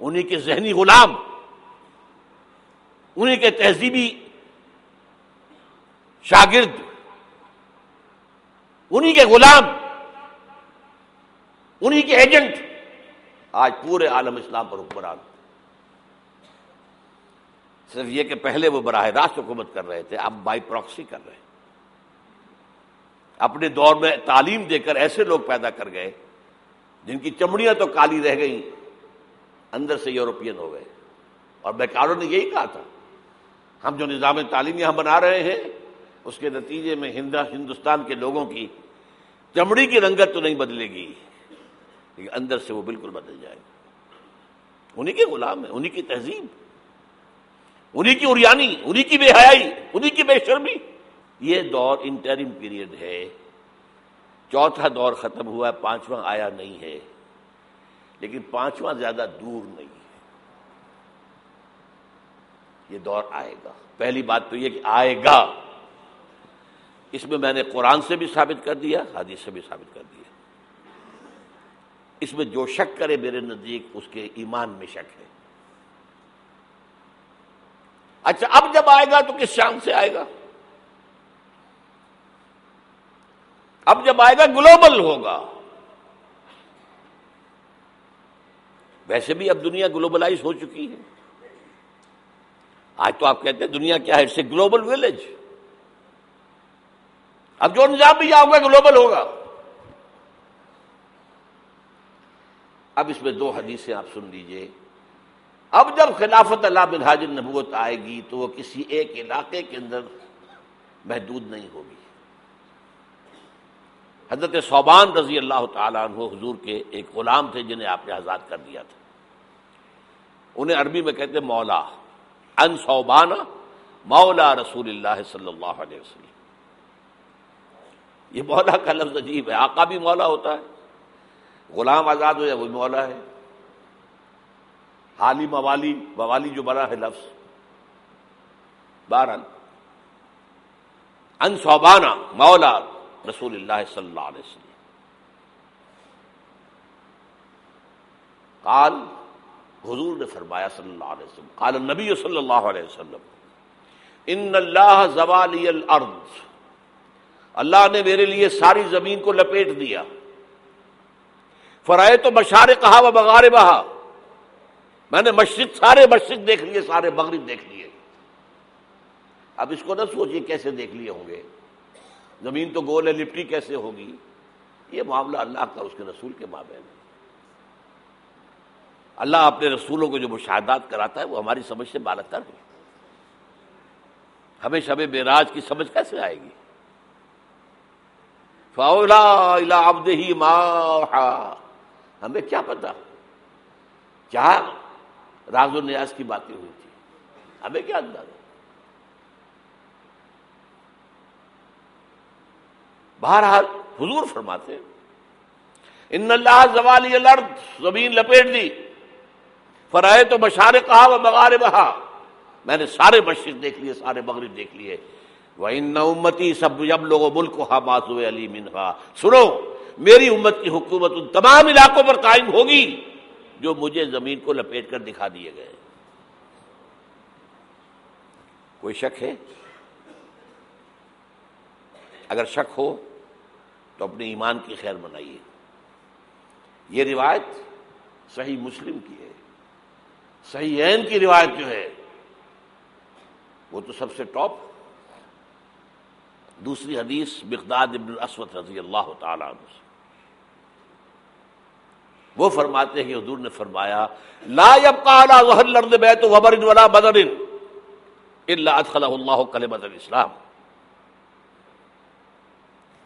انہی کے ذہنی غلام، انہی کے تہذیبی شاگرد، انہی کے غلام، انہی کے ایجنٹ آج پورے عالم اسلام پر حکمران۔ صرف یہ کہ پہلے وہ براہ راست حکومت کر رہے تھے، اب بائی پراکسی کر رہے ہیں۔ اپنے دور میں تعلیم دے کر ایسے لوگ پیدا کر گئے جن کی چمڑیاں تو کالی رہ گئیں، اندر سے یورپین ہو گئے۔ اور بیکاروں نے یہی کہا تھا، ہم جو نظام تعلیم یہاں بنا رہے ہیں اس کے نتیجے میں ہندوستان کے لوگوں کی چمڑی کی رنگت تو نہیں بدلے گی لیکن اندر سے وہ بالکل بدل جائے گا۔ انہی کے غلام ہیں، انہی کی تہذیب، انہی کی عریانی، انہی کی بے حیائی، انہی کی بے شرمی۔ یہ دور انٹرم پیریڈ ہے، چوتھا دور ختم ہوا ہے، پانچواں آیا نہیں ہے، لیکن پانچواں زیادہ دور نہیں ہے، یہ دور آئے گا۔ پہلی بات تو یہ کہ آئے گا، اس میں نے قرآن سے بھی ثابت کر دیا، حدیث سے بھی ثابت کر دیا۔ اس میں جو شک کرے میرے نزدیک اس کے ایمان میں شک ہے۔ اچھا اب جب آئے گا تو کس شان سے آئے گا؟ اب جب آئے گا گلوبل ہوگا۔ ویسے بھی اب دنیا گلوبلائز ہو چکی ہے، آج تو آپ کہتے ہیں دنیا کیا ہے، اٹس اے گلوبل ولیج۔ اب جو نظام بھی یہاں ہوگا گلوبل ہوگا۔ اب اس میں دو حدیثیں آپ سن لیجئے۔ اب جب خلافت اللہ منہاج النبوت آئے گی تو وہ کسی ایک علاقے کے اندر محدود نہیں ہوگی۔ حضرت ثوبان رضی اللہ تعالیٰ عنہ حضور کے ایک غلام تھے جنہیں آپ نے آزاد کر دیا تھا، انہیں عربی میں کہتے مولا، ان ثوبان مولا رسول اللہ صلی اللہ علیہ وسلم۔ یہ مولا کا لفظ عجیب ہے، آقا بھی مولا ہوتا ہے، غلام آزاد ہو جائے وہ مولا ہے۔ حالی موالی، موالی جو بنا ہے لفظ، بہرحال ان ثوبان مولا رسول اللہ صلی اللہ علیہ وسلم قال، حضور نے فرمایا صلی اللہ علیہ وسلم، قال النبی صلی اللہ علیہ وسلم، ان اللہ زوالی الارض، اللہ نے میرے لیے ساری زمین کو لپیٹ دیا، فرأیت مشارقہا و مغاربہا، میں نے سارے مشرق دیکھ لیے، سارے مغرب دیکھ لیے۔ اب اس کو نہ سوچیے کیسے دیکھ لیے ہوں گے، زمین تو گول ہے، لپٹی کیسے ہوگی؟ یہ معاملہ اللہ کا اس کے رسول کے مابین ہے۔ اللہ اپنے رسولوں کو جو مشاہدات کراتا ہے وہ ہماری سمجھ سے بالاتر ہے۔ ہمیں شب معراج کی سمجھ کیسے آئے گی؟ فَأَوْلَىٰ إِلَىٰ عَبْدِهِ مَا أَوْحَىٰ، ہمیں کیا پتا کیا راز و نیاز کی باتیں ہوئی تھی، ہمیں کیا اندازہ؟ بہرحال حضور فرماتے ہیں ان اللہ زوالی الارض، زمین لپیٹ دی، فرائے تو مشارقہا و مغاربہا، میں نے سارے مشرق دیکھ لیے، سارے مغرب دیکھ لیے۔ وَإِنَّ أُمَّتِي سَيَبْلُغُ مُلْكُهَا مَا زُوِّيَ لِي مِنْهَا، سنو میری امت کی حکومت ان تمام علاقوں پر قائم ہوگی جو مجھے زمین کو لپیٹ کر دکھا دیے گئے۔ کوئی شک ہے؟ اگر شک ہو تو اپنے ایمان کی خیر منائیے۔ یہ روایت صحیح مسلم کی ہے، صحیحین کی روایت جو ہے وہ تو سب سے ٹاپ۔ دوسری حدیث مقداد ابن الاسود رضی اللہ تعالیٰ عنہ سے، وہ فرماتے ہیں کہ حضور نے فرمایا لا يبقى على ظهر الارض بيت وبر ولا بدر الا ادخله الله كلمة الاسلام،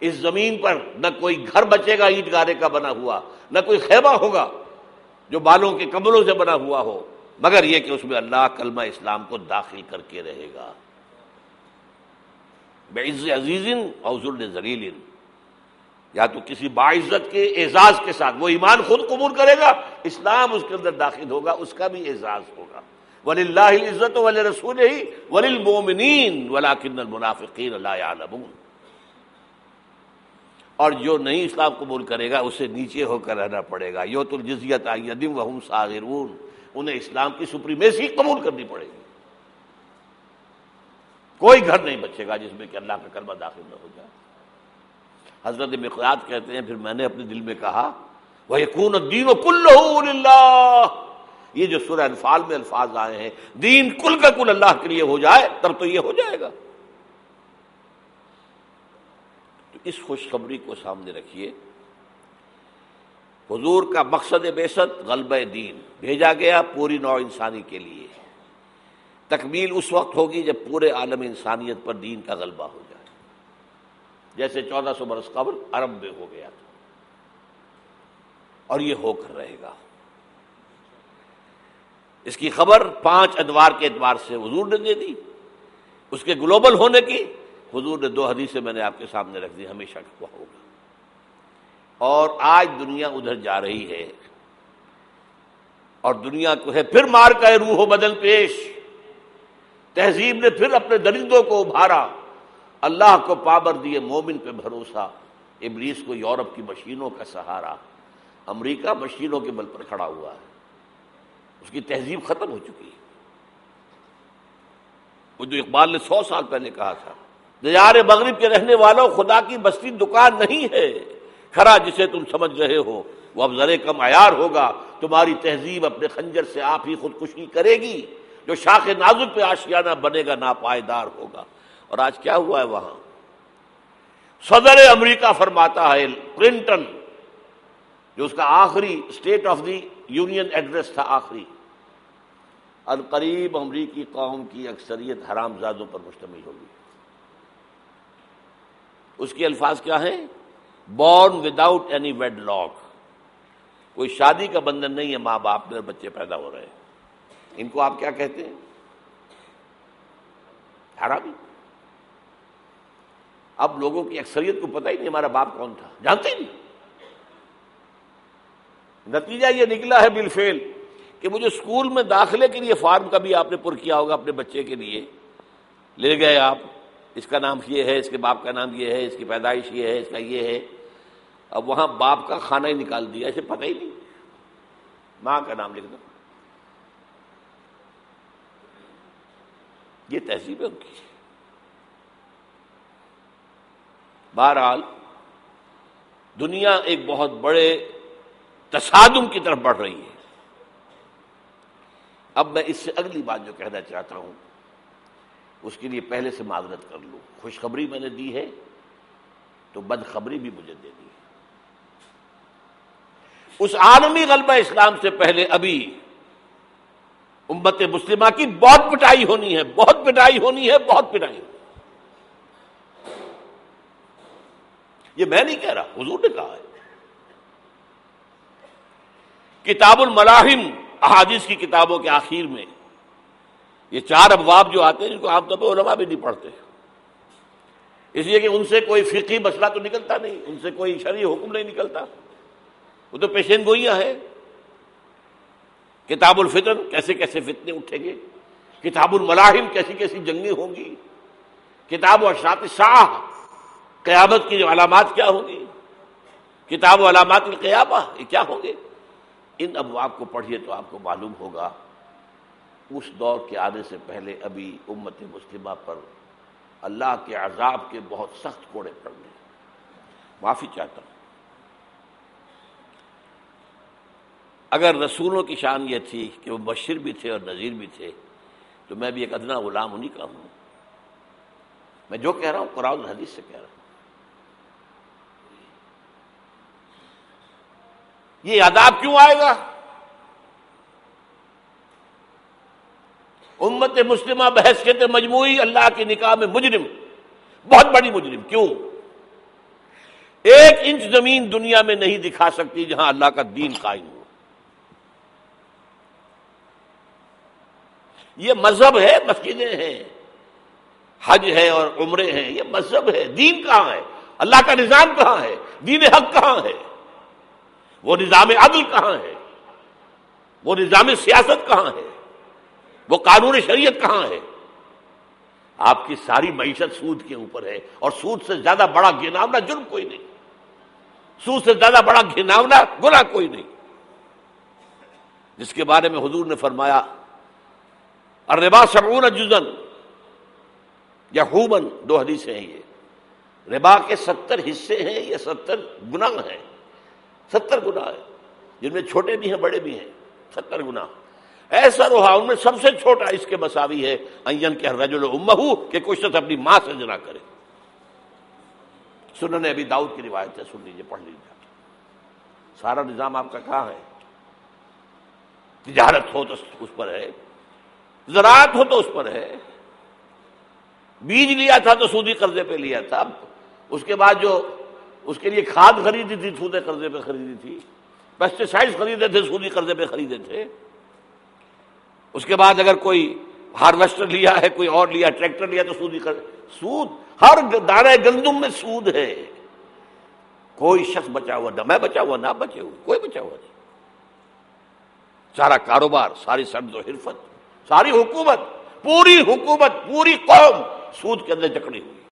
اس زمین پر نہ کوئی گھر بچے گا اینٹ گارے کا بنا ہوا، نہ کوئی خیمہ ہوگا جو بالوں کے کمبلوں سے بنا ہوا ہو، مگر یہ کہ اس میں اللہ کلمہ اسلام کو داخل کر کے رہے گا۔ بعز عزیز او ذل ذلیل، یا تو کسی باعزت کے اعزاز کے ساتھ، وہ ایمان خود قبول کرے گا، اسلام اس کے اندر داخل ہوگا، اس کا بھی اعزاز ہوگا۔ وَلِلَّهِ الْعِزَّةُ وَلِرَسُولِهِ وَلِلْمُؤْمِنِينَ وَلَٰكِنَّ الْمُنَافِقِينَ لَا يَعْلَمُونَ۔ اور جو نہیں اسلام قبول کرے گا اسے نیچے ہو کر رہنا پڑے گا. یؤتُ الجزیۃ عن یدٍ وہم صاغرون. انہیں اسلام کی سپریمیسی قبول کرنی پڑے گی. کوئی گھر نہیں بچے گا جس میں کہ اللہ کا کلمہ داخل نہ ہو جائے. حضرت مقداد کہتے ہیں پھر میں نے اپنے دل میں کہا وَيَكُونَ الدِّينُ كُلُّهُ لِلَّهِ. یہ جو سورہ انفال میں الفاظ آئے ہیں دین کل کا کل اللہ کے لیے ہو جائے تب تو یہ ہو جائے گا. تو اس خوشخبری کو سامنے رکھیے. حضور کا مقصد بعثت غلبہ دین، بھیجا گیا پوری نوع انسانی کے لیے. تکمیل اس وقت ہوگی جب پورے عالم انسانیت پر دین کا غلبہ ہو جائے، جیسے 1400 برس قبل عرب میں ہو گیا تھا، اور یہ ہو کر رہے گا. اس کی خبر 5 ادوار کے اعتبار سے حضور نے دے دی. اس کے گلوبل ہونے کی حضور نے 2 حدیثیں میں نے آپ کے سامنے رکھ دی، ہمیشہ وہ ہوگا. اور آج دنیا ادھر جا رہی ہے، اور دنیا کو ہے پھر مار کا روح و بدن پیش. تہذیب نے پھر اپنے درندوں کو ابھارا. اللہ کو پابر دیے مومن پہ بھروسہ، ابلیس کو یورپ کی مشینوں کا سہارا. امریکہ مشینوں کے بل پر کھڑا ہوا ہے، اس کی تہذیب ختم ہو چکی ہے. وہ جو اقبال نے 100 سال پہلے کہا تھا، دیار مغرب کے رہنے والوں خدا کی بستی دکان نہیں ہے، کھرا جسے تم سمجھ رہے ہو وہ اب ذرے کم عیار ہوگا. تمہاری تہذیب اپنے خنجر سے آپ ہی خودکشی کرے گی، جو شاخ نازک پہ آشیانہ بنے گا ناپائیدار ہوگا. اور آج کیا ہوا ہے وہاں؟ صدر امریکہ فرماتا ہے، کلنٹن، جو اس کا آخری state of the union address تھا آخری، القریب امریکی قوم کی اکثریت حرام زادوں پر مشتمل ہوگی. اس کے الفاظ کیا ہیں؟ Born without any wedlock. کوئی شادی کا بندھن نہیں ہے ماں باپ میں، بچے پیدا ہو رہے ہیں. ان کو آپ کیا کہتے ہیں؟ حرامی. اب لوگوں کی اکثریت کو پتہ ہی نہیں ہمارا باپ کون تھا، جانتے ہی نہیں. نتیجہ یہ نکلا ہے بالفعل کہ مجھے اسکول میں داخلے کے لیے فارم کبھی آپ نے پر کیا ہوگا اپنے بچے کے لیے، لے گئے آپ، اس کا نام یہ ہے، اس کے باپ کا نام یہ ہے، اس کی پیدائش یہ ہے، اس کا یہ ہے. اب وہاں باپ کا کھانا ہی نکال دیا، اسے پتہ ہی نہیں، ماں کا نام لکھ دو. یہ تہذیب ہے ان کی. بہرحال دنیا ایک بہت بڑے تصادم کی طرف بڑھ رہی ہے. اب میں اس سے اگلی بات جو کہنا چاہتا ہوں اس کے لیے پہلے سے معذرت کر لوں. خوشخبری میں نے دی ہے تو بدخبری بھی مجھے دے دی. اس عالمی غلبہ اسلام سے پہلے ابھی امت مسلمہ کی بہت پٹائی ہونی ہے، بہت پٹائی ہونی ہے، بہت پٹائی. یہ میں نہیں کہہ رہا، حضور نے کہا ہے. کتاب الملاحم، احادیث کی کتابوں کے آخر میں یہ 4 ابواب جو آتے ہیں جن کو عام طور پہ علماء بھی نہیں پڑھتے، اس لیے کہ ان سے کوئی فقہی مسئلہ تو نکلتا نہیں، ان سے کوئی شرعی حکم نہیں نکلتا، وہ تو پیشین گوئیاں ہیں. کتاب الفتن، کیسے کیسے فتنے اٹھیں گے. کتاب الملاحم، کیسی کیسی جنگیں ہوں گی. کتاب اشراط الساعہ، قیامت کی جو علامات کیا ہوں گی. کتاب علامات القیامہ، یہ کیا ہوں گے. ان ابواب کو پڑھیے تو آپ کو معلوم ہوگا اس دور کے آنے سے پہلے ابھی امت مسلمہ پر اللہ کے عذاب کے بہت سخت کوڑے پڑنے. معافی چاہتا ہوں. اگر رسولوں کی شان یہ تھی کہ وہ مبشر بھی تھے اور نذیر بھی تھے تو میں بھی ایک ادنا غلام انہیں کا ہوں. میں جو کہہ رہا ہوں قرآن اور حدیث سے کہہ رہا ہوں. یہ عذاب کیوں آئے گا؟ امت مسلمہ بحیثیت مجموعی اللہ کی نگاہ میں مجرم، بہت بڑی مجرم. کیوں؟ 1 انچ زمین دنیا میں نہیں دکھا سکتی جہاں اللہ کا دین قائم ہو. یہ مذہب ہے، مسجدیں ہیں، حج ہے اور عمرے ہیں، یہ مذہب ہے. دین کہاں ہے؟ اللہ کا نظام کہاں ہے؟ دین حق کہاں ہے؟ وہ نظام عدل کہاں ہے؟ وہ نظام سیاست کہاں ہے؟ وہ قانون شریعت کہاں ہے؟ آپ کی ساری معیشت سود کے اوپر ہے، اور سود سے زیادہ بڑا گناونا جرم کوئی نہیں. سود سے زیادہ بڑا گھناونا گناہ کوئی نہیں، جس کے بارے میں حضور نے فرمایا الربا 70 جزءا یحوما، 2 حدیثیں ہیں یہ، ربا کے 70 حصے ہیں، یہ 70 گناہ ہیں، 70 گناہ ہیں، جن میں چھوٹے بھی ہیں بڑے بھی ہیں، 70 گناہ۔ ایسا روحا ان میں سب سے چھوٹا اس کے مساوی ہے ان ينكح الرجل امہ، کہ کوئی شخص اپنی ماں سے زنا کرے۔ سنن ابی داؤد کی روایت ہے، سن لیجیے، پڑھ لیجیے۔ سارا نظام آپ کا کہاں ہے؟ تجارت ہو تو اس پر ہے، زراعت ہو تو اس پر ہے، بیج لیا تھا تو سودی قرضے پہ لیا تھا، اس کے بعد جو اس کے لیے کھاد خریدی تھی سودی قرضے پہ خریدی تھی، پیسٹیسائڈز خریدے تھے سودی قرضے پہ خریدے تھے، اس کے بعد اگر کوئی ہارویسٹر لیا ہے، کوئی اور لیا، ٹریکٹر لیا تو سودی قرض، سود ہر دانے گندم میں سود ہے۔ کوئی شخص بچا ہوا نہ، میں بچا ہوا نہ بچے ہوئے، کوئی بچا ہوا نہیں۔ سارا کاروبار، ساری سبز و حرفت، ساری حکومت، پوری حکومت، پوری قوم سود کے اندر جکڑی ہوئی۔